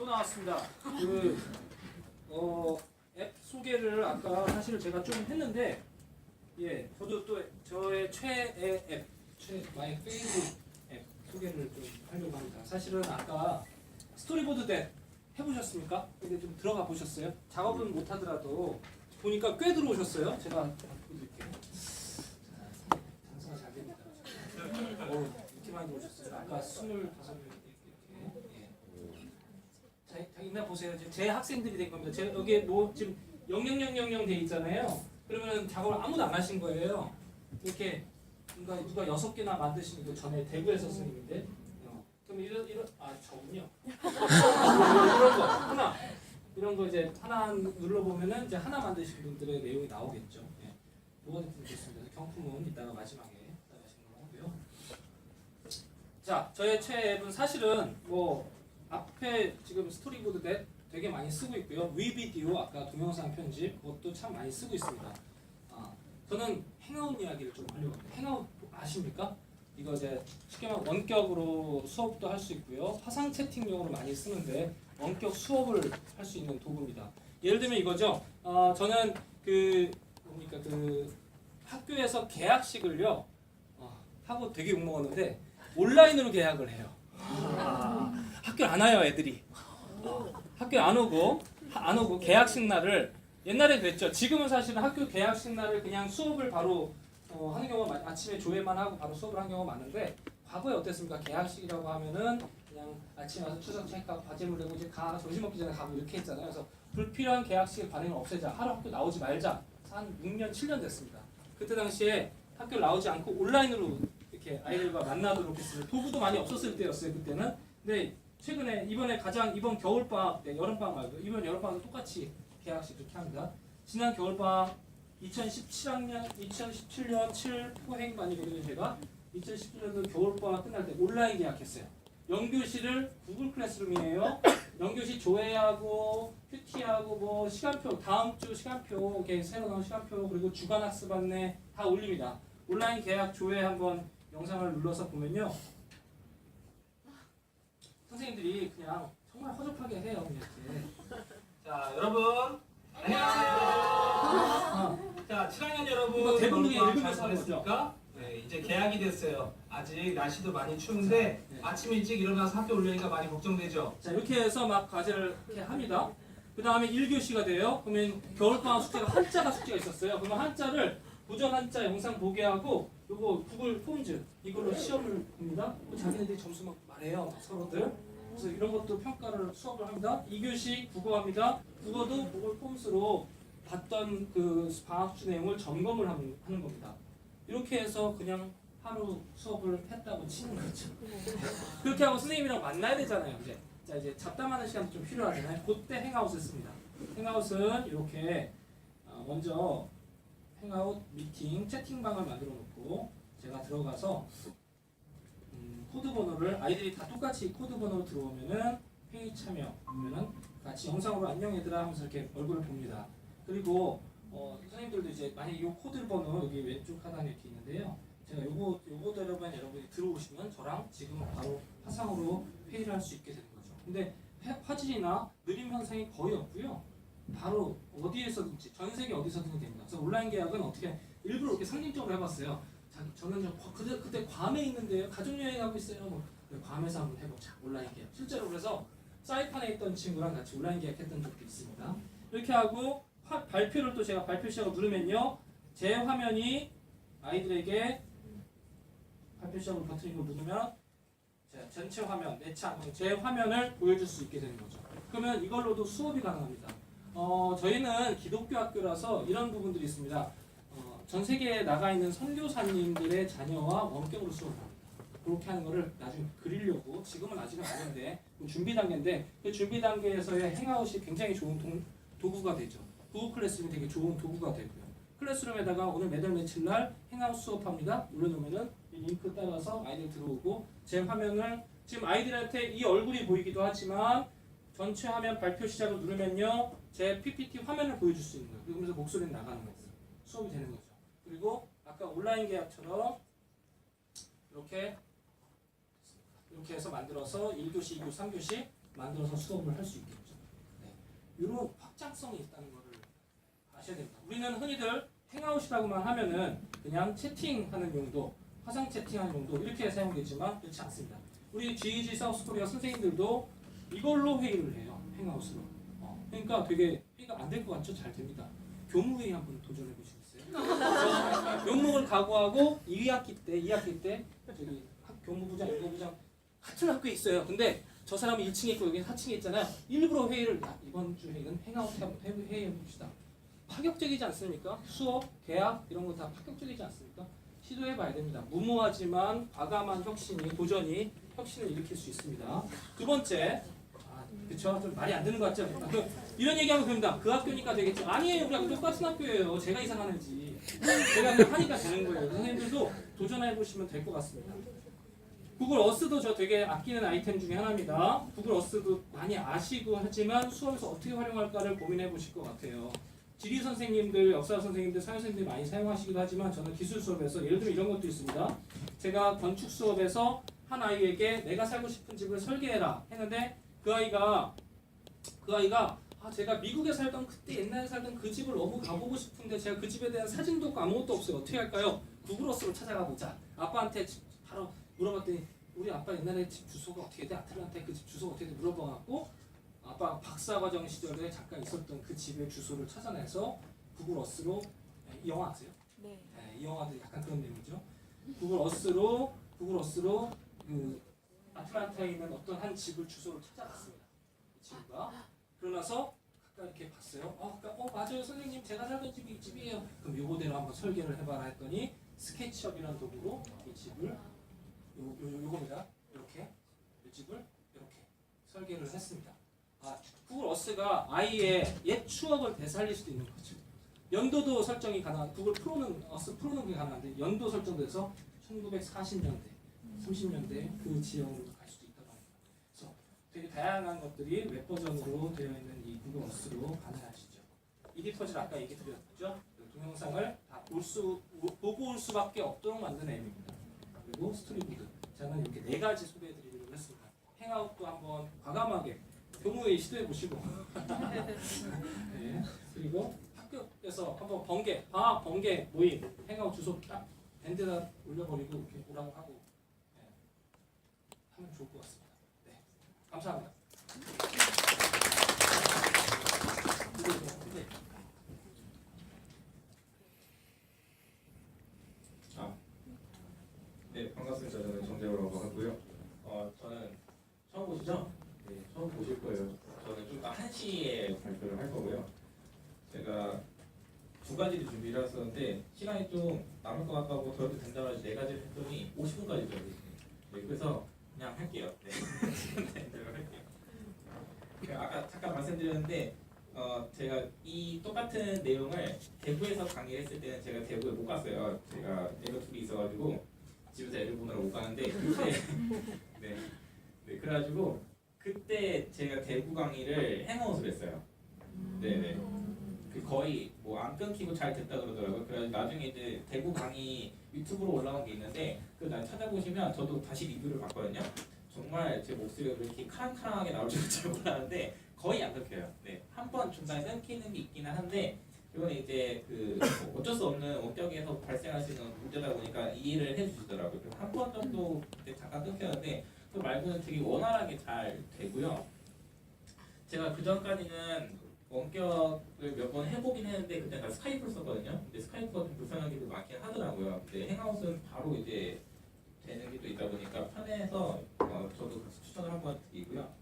또 나왔습니다. 앱 소개를 아까 사실 제가 좀 했는데, 예, 저도 또 저의 최애 앱, 마이 페이보릿 앱 소개를 좀 하려고 합니다. 사실은 아까 스토리보드 덱 해보셨습니까? 근데 좀 들어가 보셨어요? 작업은 못하더라도 보니까 꽤 들어오셨어요. 제가 보여드릴게요. 장사가 잘 됩니다. 이렇게 많이 들어오셨어요. 아까 25명 이렇게. 자, 있나 보세요. 지금 제 학생들이 된 겁니다. 제가 여기에 뭐 지금 00000 돼 있잖아요. 그러면 작업을 아무도 안 하신 거예요. 이렇게 누가 6개나 만드신 거 전에 대구에서 선생님인데. 그럼 이런 저군요. 이런 거 하나. 이런 거 이제 하나 눌러보면은 이제 하나 만드신 분들의 내용이 나오겠죠. 예. 뭐가 됐든 좋습니다. 경품은 이따가 마지막에 하시는 걸로 하고요. 자, 저의 최애 앱은 사실은 뭐 앞에 지금 스토리보드 덱 되게 많이 쓰고 있고요. 위비디오 아까 동영상 편집 그것도 참 많이 쓰고 있습니다. 저는 행아웃 이야기를 좀 하려고 합니다. 행아웃 아십니까? 이거 이제 쉽게 말하면 원격으로 수업도 할 수 있고요. 화상 채팅용으로 많이 쓰는데 원격 수업을 할 수 있는 도구입니다. 예를 들면 이거죠. 저는 그 학교에서 계약식을요 하고 되게 욕먹었는데 온라인으로 계약을 해요. 학교 안 와요 애들이. 학교 안 오고 계약식 날을 옛날에 그랬죠. 지금은 사실은 학교 계약식 날을 그냥 수업을 바로 하는 경우가 아침에 조회만 하고 바로 수업을 하는 경우가 많은데 과거에 어땠습니까? 계약식이라고 하면은 그냥 아침에 와서 추석 체크하고 과제물 내고 이제 점심 먹기 전에 가고 이렇게 했잖아요. 그래서 불필요한 계약식 반응을 없애자. 하루 학교 나오지 말자. 한 6년, 7년 됐습니다. 그때 당시에 학교 나오지 않고 온라인으로 이렇게 아이들과 만나도록 했습니다. 도구도 많이 없었을 때였어요. 그때는. 근데 최근에 이번 겨울방학 때 여름방학 말고 이번 여름방학도 똑같이 계약식 그렇게 합니다. 지난 겨울방학 2017년 7포행반이거든요. 제가 2017년도 겨울방학 끝날 때 온라인 계약했어요. 영교시를 구글 클래스룸이에요. 영교시 조회하고 큐티하고 뭐 시간표 다음 주 시간표 이렇게 새로 나온 시간표 그리고 주간 학습 안내 다 올립니다. 온라인 계약 조회 한번 영상을 눌러서 보면요. 선생님들이 그냥 정말 허접하게 해요. 이렇게. 자, 여러분 안녕하세요. 자, 7학년 여러분 대부분이 읽으면서 하셨습니까? 네, 이제 개학이 됐어요. 아직 날씨도 많이 추운데 네. 아침 일찍 일어나서 학교 올려니까 많이 걱정되죠. 자, 이렇게 해서 막 과제를 이렇게 합니다. 그 다음에 1교시가 돼요. 그러면 겨울방학 숙제가 한자가 숙제가 있었어요. 그러면 한자를 고전 한자 영상 보게 하고 요거 구글 폼즈 이걸로 시험을 봅니다. 자기네들이 점수 막 말해요. 서로들. 그래서 이런 것도 평가를 수업을 합니다. 2교시 국어합니다. 국어도 구글 폼스로 봤던 그 방학주 내용을 점검을 하는 겁니다. 이렇게 해서 그냥 하루 수업을 했다고 치는 거죠. 그렇게 하고 선생님이랑 만나야 되잖아요. 이제 잡담하는 시간도 좀 필요하잖아요. 그때 행아웃을 씁니다. 행아웃은 이렇게 먼저 행아웃 미팅 채팅방을 만들어 놓고 제가 들어가서 코드 번호를 아이들이 다 똑같이 코드 번호로 들어오면은 회의 참여 그러면은 같이 영상으로 안녕 얘들아 하면서 이렇게 얼굴을 봅니다. 그리고 선생님들도 이제 만약 이 코드 번호 여기 왼쪽 하단에 이렇게 있는데요. 제가 요거대로만 여러분이 들어오시면 저랑 지금 바로 화상으로 회의를 할 수 있게 되는 거죠. 근데 화질이나 느림 현상이 거의 없고요. 바로 어디에서든지 전 세계 어디서든지 됩니다. 그래서 온라인 계약은 어떻게 일부러 이렇게 상징적으로 해봤어요. 저는 그때 괌에 있는데요. 가족여행하고 있어요. 뭐, 괌에서 한번 해보자. 온라인 계약. 실제로 그래서 사이판에 있던 친구랑 같이 온라인 계약했던 적도 있습니다. 이렇게 하고 발표를 또 제가 발표 시작을 누르면요. 제 화면이 아이들에게 발표 시작을 버튼 이걸 누르면 전체 화면, 제 화면을 보여줄 수 있게 되는 거죠. 그러면 이걸로도 수업이 가능합니다. 저희는 기독교 학교라서 이런 부분들이 있습니다. 전 세계에 나가 있는 선교사님들의 자녀와 원격으로 수업을 합니다. 그렇게 하는 거를 나중에 그리려고 지금은 아직은 아닌데 준비 단계인데 그 준비 단계에서의 행아웃이 굉장히 좋은 도구가 되죠. 구글 클래스룸이 되게 좋은 도구가 되고요. 클래스룸에다가 오늘 매달 며칠 날 행아웃 수업합니다. 올려놓으면은 이 링크 따라서 아이들 들어오고 제 화면을 지금 아이들한테 이 얼굴이 보이기도 하지만 전체 화면 발표 시작을 누르면요 제 PPT 화면을 보여줄 수 있는 거예요. 그러면서 목소리는 나가는 거예요. 수업이 되는 거죠. 그리고 아까 온라인 계약처럼 이렇게 해서 만들어서 1교시, 2교시, 3교시 만들어서 수업을 할 수 있겠죠. 네. 이런 확장성이 있다는 것을 아셔야 됩니다. 우리는 흔히들 행아웃이라고만 하면은 그냥 채팅하는 용도, 화상 채팅하는 용도 이렇게 사용되지만 그렇지 않습니다. 우리 GEG 사우스코리아 선생님들도 이걸로 회의를 해요. 행아웃으로. 그러니까 되게 회의가 안 될 것 같죠? 잘 됩니다. 교무회의 한번 도전해 보시겠어요? 교무를 각오하고 2학기 때 저기 교무부장, 인도부장 같은 학교에 있어요. 근데 저 사람은 1층에 있고 여기는 4층에 있잖아요. 일부러 회의를 이번 주 회의는 행아웃 회의해 봅시다. 파격적이지 않습니까? 수업, 계약 이런 거 다 파격적이지 않습니까? 시도해 봐야 됩니다. 무모하지만 과감한 도전이 혁신을 일으킬 수 있습니다. 두 번째, 그쵸? 좀 말이 안 되는 것 같죠? 이런 얘기하면 됩니다. 그 학교니까 되겠죠? 아니에요. 우리 학교 똑같은 학교예요. 제가 이상하는지. 제가 그냥 하니까 되는 거예요. 선생님들도 도전해 보시면 될 것 같습니다. 구글 어스도 저 되게 아끼는 아이템 중에 하나입니다. 구글 어스도 많이 아시고 하지만 수업에서 어떻게 활용할까를 고민해 보실 것 같아요. 지리 선생님들, 역사 선생님들, 사회 선생님들 많이 사용하시기도 하지만 저는 기술 수업에서 예를 들면 이런 것도 있습니다. 제가 건축 수업에서 한 아이에게 내가 살고 싶은 집을 설계해라 했는데 그 아이가 제가 미국에 살던 그때 옛날에 살던 그 집을 너무 가보고 싶은데 제가 그 집에 대한 사진도 없고 아무것도 없어요. 어떻게 할까요? 구글 어스로 찾아가 보자. 아빠한테 바로 물어봤더니 우리 아빠 옛날에 집 주소가 어떻게 돼? 아틀란타에 그 집 주소가 어떻게 돼? 물어봐갖고 아빠 박사과정 시절에 잠깐 있었던 그 집의 주소를 찾아내서 구글 어스로 이 영화 아세요? 네. 이 영화도 약간 그런 내용이죠. 구글 어스로 그 아틀란타에 있는 어떤 한 집을 주소를 찾아갔습니다. 이 친구가 그러나서 가까이 이렇게 봤어요. 맞아요 선생님 제가 살던 집이 이 집이에요. 그럼 요거대로 한번 설계를 해봐라 했더니 스케치업이라는 도구로 이 집을 요겁니다. 이렇게 이 집을 이렇게 설계를 했습니다. 구글 어스가 아이의 옛 추억을 되살릴 수도 있는 거죠. 연도도 설정이 가능한 구글 어스 프로는 그게 가능한데 연도 설정도 해서 1940년대, 30년대 그 지형으로 갈 수도 있다고 합니다. 그래서 되게 다양한 것들이 웹 버전으로 되어 있는 이 구글 어스로 가능하시죠. 이디터질 아까 얘기 드렸죠. 동영상을 다 보고 올 수밖에 없도록 만든 앱입니다. 그리고 스토리보드. 저는 이렇게 4가지 소개해드리려고 했습니다. 행아웃도 한번 과감하게 교무회의 시도해 보시고 네. 그리고 학교에서 한번 방학 번개 모임 행아웃 주소 딱 밴드에다 올려버리고 이렇게 오라고 하고 하면 좋을 것 같습니다. 네. 감사합니다. 네, 반갑습니다. 저는 정재호라고 하고요. 저는 처음 보시죠? 네, 처음 보실 거예요. 저는 좀 이따 1시에 발표를 할 거고요. 제가 2가지를 준비를 했었는데 시간이 좀 남을 것 같다고 더 해도 된다고 해서 4가지를 했더니 50분까지 들어있어요. 네, 그래서 그냥 할게요. 네, 할게요. 아까 잠깐 말씀드렸는데 제가 이 똑같은 내용을 대구에서 강의를 했을 때는 제가 대구에 못 갔어요. 제가 애가 둘이 있어가지고 집에서 애를 보느라 못 가는데 그때 네, 그래가지고 그때 제가 대구 강의를 행아웃을 했어요. 네네. 그 거의 뭐 안 끊기고 잘 됐다 그러더라고요. 그래서 나중에 이제 대구 강의 유튜브로 올라온 게 있는데 그날 찾아보시면 저도 다시 리뷰를 봤거든요. 정말 제 목소리가 그렇게 카랑카랑하게 나올 줄은 잘 몰랐는데 거의 안 끊겨요. 네, 한 번 중간에 끊기는 게 있기는 한데 이건 이제 뭐 어쩔 수 없는 원격에서 발생할 수 있는 문제다 보니까 이해를 해주시더라고요. 한 번 정도 잠깐 끊겼는데 그 말고는 되게 원활하게 잘 되고요. 제가 그 전까지는 원격을 몇 번 해보긴 했는데 그때 나 스카이프를 썼거든요. 근데 스카이프가 좀 불편한 게 많긴 하더라고요. 근데 행아웃은 바로 이제 되는 게 또 있다 보니까 편해서 저도 같이 추천을 한번 드리고요.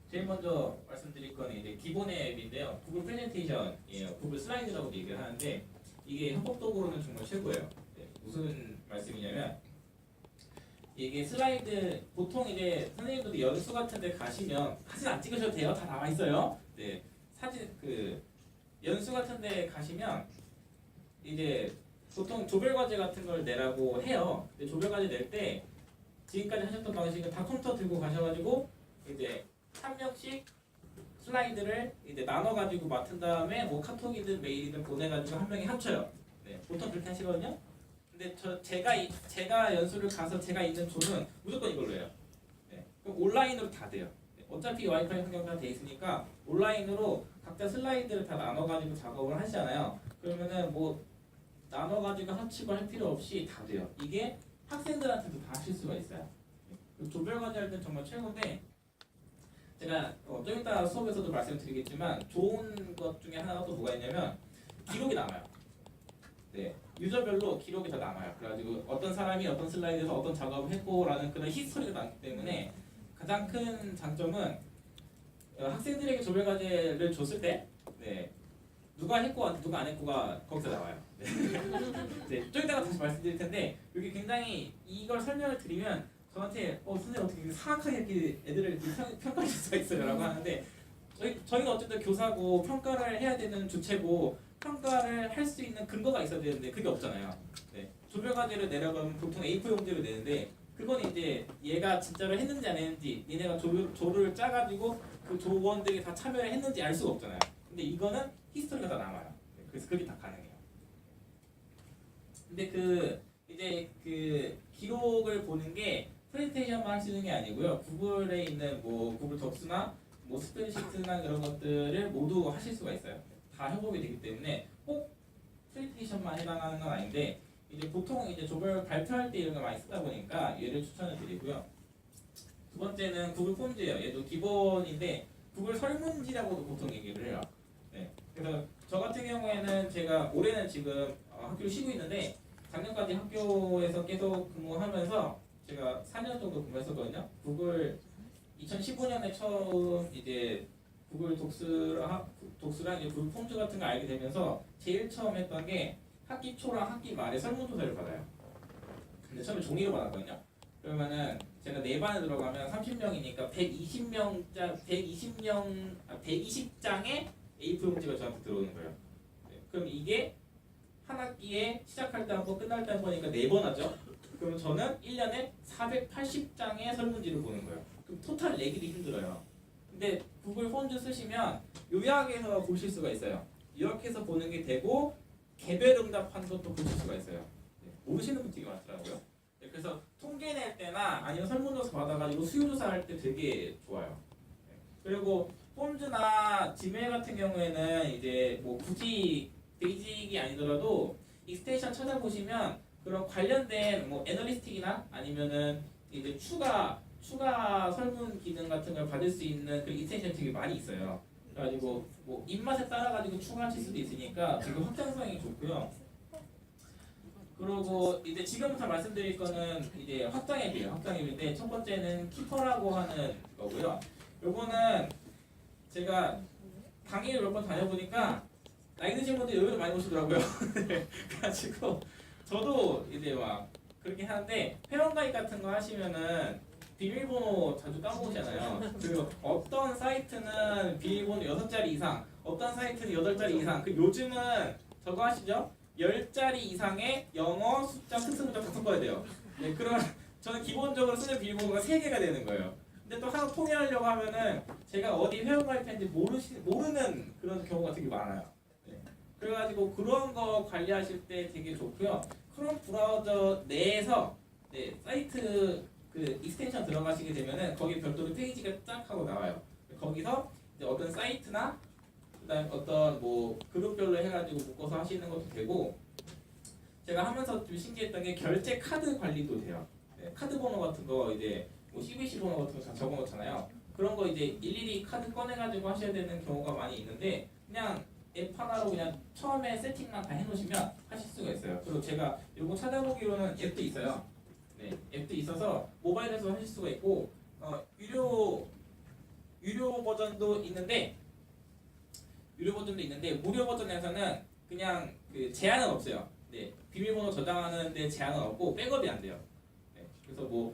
제일 먼저 말씀드릴 거는 이제 기본의 앱인데요. 구글 프레젠테이션이에요. 구글 슬라이드라고 얘기를 하는데 이게 협업 도구로는 정말 최고예요. 네, 무슨 말씀이냐면 이게 슬라이드 보통 이제 선생님들도 연수 같은데 가시면 사진 안 찍으셔도 돼요. 다 나와 있어요. 네, 사진 연수 같은데 가시면 이제 보통 조별 과제 같은 걸 내라고 해요. 근데 조별 과제 낼 때 지금까지 하셨던 방식은 다 컴퓨터 들고 가셔가지고 이제 한 명씩 슬라이드를 이제 나눠가지고 맡은 다음에 뭐 카톡이든 메일이든 보내가지고 한 명이 합쳐요. 네, 보통 그렇게 하시거든요. 근데 제가 연수를 가서 제가 있는 조는 무조건 이걸로 해요. 네, 그럼 온라인으로 다 돼요. 네, 어차피 와이파이 환경이 돼 있으니까 온라인으로 각자 슬라이드를 다 나눠가지고 작업을 하시잖아요. 그러면은 뭐 나눠가지고 합치고 할 필요 없이 다 돼요. 이게 학생들한테도 다 하실 수가 있어요. 조별과제 할 때는 정말 최고인데 제가 좀 이따 수업에서도 말씀드리겠지만 좋은 것 중에 하나가 또 뭐가 있냐면 기록이 남아요. 네, 유저별로 기록이 다 남아요. 그래가지고 어떤 사람이 어떤 슬라이드에서 어떤 작업을 했고라는 그런 히스토리가 남기 때문에 가장 큰 장점은 학생들에게 조별과제를 줬을 때 네, 누가 했고 누가 안 했고가 거기서 나와요. 네. 네, 좀 이따가 다시 말씀드릴 텐데 여기 굉장히 이걸 설명을 드리면 저한테 선생님 어떻게 이렇게 사악하게 이렇게 애들을 이렇게 평가할 수가 있어요 라고 하는데 저희는 어쨌든 교사고 평가를 해야 되는 주체고 평가를 할 수 있는 근거가 있어야 되는데 그게 없잖아요. 네. 조별과제를 내려가면 보통 A4 용지를 내는데 그건 이제 얘가 진짜로 했는지 안 했는지 얘네가 조를 짜가지고 그 조원들이 다 참여를 했는지 알 수가 없잖아요. 근데 이거는 히스토리가 다 남아요. 네. 그래서 그게 다 가능해요. 근데 이제 그 기록을 보는 게 프레젠테이션만 할 수 있는 게 아니고요. 구글에 있는 뭐 구글 덕스나 뭐 스프레드시트나 그런 것들을 모두 하실 수가 있어요. 다 협업이 되기 때문에 꼭 프레젠테이션만 해당하는 건 아닌데 이제 보통 이제 조별 발표할 때 이런 거 많이 쓰다 보니까 얘를 추천을 드리고요. 두 번째는 구글 폼즈예요. 얘도 기본인데 구글 설문지라고도 보통 얘기를 해요. 네. 그래서 저 같은 경우에는 제가 올해는 지금 학교를 쉬고 있는데 작년까지 학교에서 계속 근무하면서 제가 4년 정도 근무했었거든요. 구글 2015년에 처음 이제 구글 독스랑 이제 구글 폼즈 같은 거 알게 되면서 제일 처음 했던 게 학기 초랑 학기 말에 설문조사를 받아요. 근데 처음에 종이로 받았거든요. 그러면은 제가 4반에 들어가면 30명이니까 120장의 A4 용지가 저한테 들어오는 거예요. 네. 그럼 이게 한 학기에 시작할 때 한 번, 끝날 때 한 번이니까 4번 하죠. 그럼 저는 1년에 480장의 설문지를 보는 거예요. 그럼 토탈 내기도 힘들어요. 근데 구글 폼즈 쓰시면 요약해서 보실 수가 있어요. 이렇게 해서 보는 게 되고 개별 응답한 것도 보실 수가 있어요. 네. 모르시는 분 되게 많더라고요. 네. 그래서 통계 낼 때나 아니면 설문조사 받아가지고 수요조사 할 때 되게 좋아요. 네. 그리고 폼즈나 지메일 같은 경우에는 이제 뭐 굳이 베이직이 아니더라도 익스텐션 찾아보시면 그런 관련된 뭐 애널리스틱이나 아니면은 이제 추가 설문 기능 같은 걸 받을 수 있는 그 익스텐션 되게 많이 있어요. 그래가지고 뭐 입맛에 따라 가지고 추가하실 수도 있으니까 되게 확장성이 좋고요. 그리고 이제 지금부터 말씀드릴 거는 이제 확장 앱이에요. 확장 앱인데 첫 번째는 키퍼라고 하는 거고요. 요거는 제가 강의를 몇 번 다녀보니까 나이 드신 분들이 의외로 많이 오시더라고요. 그래가지고 저도 이제 막 그렇게 하는데 회원가입 같은 거 하시면은 비밀번호 자주 까먹으시잖아요. 그리고 어떤 사이트는 비밀번호 6자리 이상, 어떤 사이트는 8자리 이상. 그 요즘은 저거 하시죠? 10자리 이상의 영어, 숫자, 특수문자 다 섞어야 돼요. 네, 그럼 저는 기본적으로 쓰는 비밀번호가 3개가 되는 거예요. 근데 또 하나 통일하려고 하면은 제가 어디 회원가입했는지 모르는 그런 경우가 되게 많아요. 그래가지고 그런 거 관리하실 때 되게 좋고요. 크롬 브라우저 내에서 네, 사이트 그 익스텐션 들어가시게 되면은 거기 별도로 페이지가 쫙 하고 나와요. 거기서 이제 어떤 사이트나 그다음 어떤 뭐 그룹별로 해가지고 묶어서 하시는 것도 되고 제가 하면서 좀 신기했던 게 결제 카드 관리도 돼요. 네, 카드 번호 같은 거 이제 뭐 CVC 번호 같은 거 다 적어놓잖아요. 그런 거 이제 일일이 카드 꺼내가지고 하셔야 되는 경우가 많이 있는데 그냥 앱 하나로 그냥 처음에 세팅만 다 해놓으시면 하실 수가 있어요. 그리고 제가 이거 찾아보기로는 앱도 있어요. 네, 앱도 있어서 모바일에서 하실 수가 있고 유료 버전도 있는데 무료 버전에서는 그냥 그 제한은 없어요. 네, 비밀번호 저장하는데 제한은 없고 백업이 안 돼요. 네, 그래서 뭐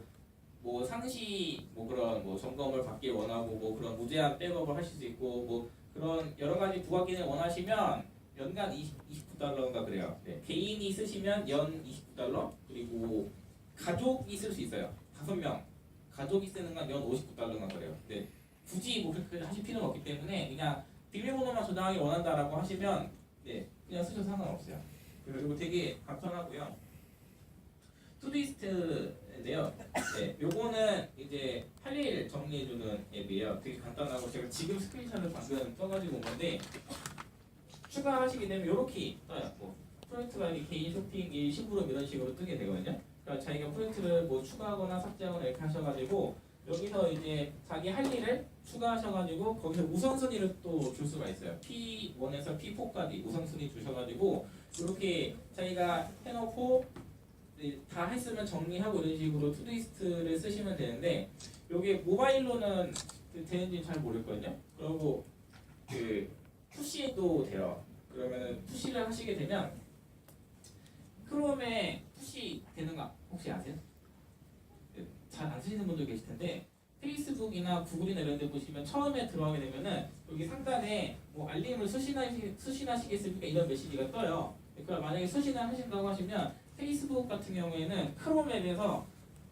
상시 뭐 그런 뭐 점검을 받길 원하고 뭐 그런 무제한 백업을 하실 수 있고 뭐 그런 여러 가지 부가 기능을 원하시면 연간 29달러인가 그래요. 네, 개인이 쓰시면 연 29달러 그리고 가족이 쓸 수 있어요. 5명 가족이 쓰는 건 연 59달러인가 그래요. 네, 굳이 뭐 그렇게 하실 필요는 없기 때문에 그냥 비밀번호만 저장하기 원한다라고 하시면 네, 그냥 쓰셔도 상관없어요. 그리고 되게 간편하고요. 투두이스트인데요. 네, 요거는 이제 할 일 정리해주는 앱이에요. 있어요. 되게 간단하고 제가 지금 스크린샷을 방금 떠가지고 온 건데 추가하시게 되면 이렇게 떠요. 뭐 프로젝트가 개인 쇼핑, 심부름 이런 식으로 뜨게 되거든요. 그러니까 자기가 프로젝트를 뭐 추가하거나 삭제하거나 이렇게 하셔가지고 여기서 이제 자기 할 일을 추가하셔가지고 거기서 우선순위를 또 줄 수가 있어요. P1에서 P4까지 우선순위 주셔가지고 이렇게 자기가 해놓고 다 했으면 정리하고 이런 식으로 투두리스트를 쓰시면 되는데 이게 모바일로는 되는지 잘 모르겠거든요. 그리고 그 푸시도 돼요. 그러면은 푸시를 하시게 되면 크롬에 푸시 되는 거 혹시 아세요? 잘 안 쓰시는 분들 계실 텐데 페이스북이나 구글이나 이런 데 보시면 처음에 들어가게 되면은 여기 상단에 뭐 알림을 수신하시겠습니까? 이런 메시지가 떠요. 그럼 만약에 수신을 하신다고 하시면 페이스북 같은 경우에는 크롬 앱에서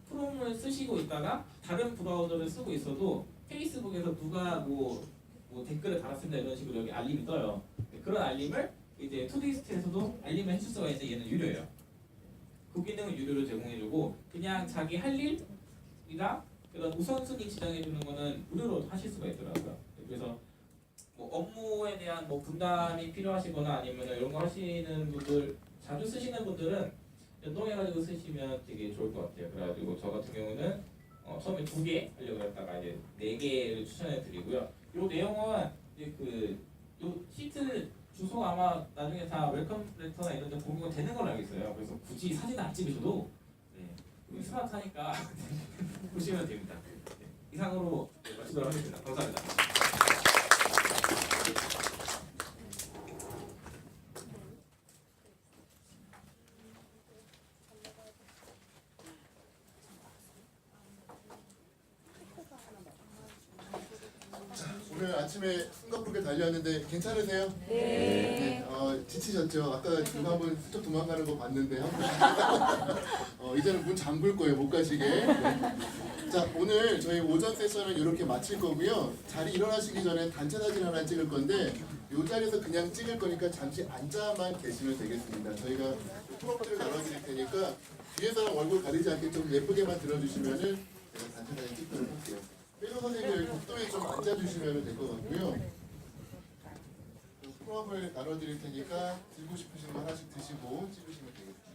크롬을 쓰시고 있다가 다른 브라우저를 쓰고 있어도 페이스북에서 누가 뭐 댓글을 달았습니다 이런 식으로 여기 알림이 떠요. 그런 알림을 이제 투두리스트에서도 알림을 해줄 수가 있는데 얘는 유료예요. 그 기능은 유료로 제공해주고 그냥 자기 할 일이랑 그런 우선순위 지정해주는 거는 무료로 하실 수가 있더라고요. 그래서 뭐 업무에 대한 뭐 분담이 필요하시거나 아니면 이런 거 하시는 분들 자주 쓰시는 분들은 연동해가지고 쓰시면 되게 좋을 것 같아요. 그래가지고 저 같은 경우는 처음에 2개 하려고 했다가 이제 4개를 추천해 드리고요. 이 내용은 이제 요 시트 주소가 아마 나중에 다 웰컴 레터나 이런 데 공유가 되는 걸로 알고 있어요. 그래서 굳이 사진 안 찍으셔도 스마트하니까 보시면 됩니다. 네, 이상으로 마치도록 하겠습니다. 감사합니다. 오늘 아침에 숨가쁘게 달려왔는데 괜찮으세요? 네. 지치셨죠? 아까 누가 한번 슬쩍 도망가는 거 봤는데 이제는 문 잠글 거예요. 못 가시게. 네. 자, 오늘 저희 오전 세션은 이렇게 마칠 거고요. 자리 일어나시기 전에 단체 사진 하나 찍을 건데 이 자리에서 그냥 찍을 거니까 잠시 앉아만 계시면 되겠습니다. 저희가 프롬프트를 나눠드릴 테니까 뒤에서는 얼굴 가리지 않게 좀 예쁘게만 들어주시면은 제가 단체 사진 찍도록 할게요. 회로 선생님들 복도에 좀 앉아주시면 될 것 같고요. 프롬을 나눠드릴 테니까 들고 싶으신 거 하나씩 드시고 찍으시면 되겠습니다.